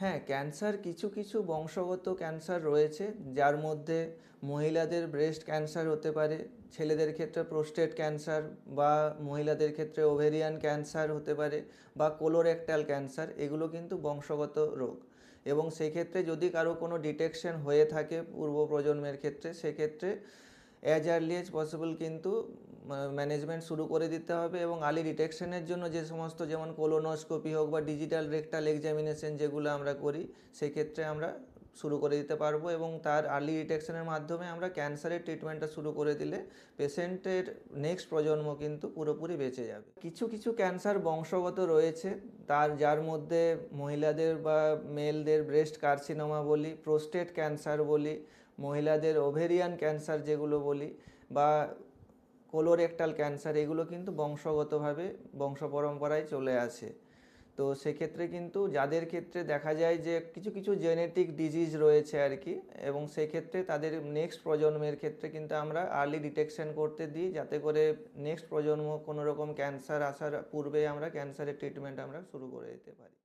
হ্যাঁ, ক্যান্সার কিছু কিছু বংশগত ক্যান্সার রয়েছে, যার মধ্যে মহিলাদের ব্রেস্ট ক্যান্সার হতে পারে, ছেলেদের ক্ষেত্রে প্রোস্টেট ক্যান্সার, বা মহিলাদের ক্ষেত্রে ওভেরিয়ান ক্যান্সার হতে পারে, বা কোলোরেক্টাল ক্যান্সার। এগুলো কিন্তু বংশগত রোগ, এবং সেক্ষেত্রে যদি কারো কোনো ডিটেকশন হয়ে থাকে পূর্ব প্রজন্মের ক্ষেত্রে, সেক্ষেত্রে অ্যাজ আর্লি এজ পসিবল কিন্তু ম্যানেজমেন্ট শুরু করে দিতে হবে। এবং আর্লি ডিটেকশনের জন্য যে সমস্ত, যেমন কোলোনোস্কোপি হোক বা ডিজিটাল রেকটাল এক্সামিনেশন যেগুলো আমরা করি, সেক্ষেত্রে আমরা শুরু করে দিতে পারবো, এবং তার আর্লি ডিটেকশনের মাধ্যমে আমরা ক্যান্সারের ট্রিটমেন্টটা শুরু করে দিলে পেশেন্টের নেক্সট প্রজন্ম কিন্তু পুরোপুরি বেঁচে যাবে। কিছু কিছু ক্যান্সার বংশগত রয়েছে, যার মধ্যে মহিলাদের বা মেলদের ব্রেস্ট কার্সিনোমা বলি, প্রোস্টেট ক্যান্সার বলি, মহিলাদের ওভেরিয়ান ক্যান্সার যেগুলো বলি, বা কোলোরেক্টাল ক্যান্সার, এগুলো কিন্তু বংশগতভাবে বংশ পরম্পরায় চলে আসে। তো সেক্ষেত্রে কিন্তু যাদের ক্ষেত্রে দেখা যায় যে কিছু কিছু জেনেটিক ডিজিজ রয়েছে আর কি, এবং সেক্ষেত্রে তাদের নেক্সট প্রজন্মের ক্ষেত্রে কিন্তু আমরা আর্লি ডিটেকশন করতে দিই, যাতে করে নেক্সট প্রজন্ম কোনো রকম ক্যান্সার আসার পূর্বে আমরা ক্যান্সারের ট্রিটমেন্ট আমরা শুরু করে দিতে পারি।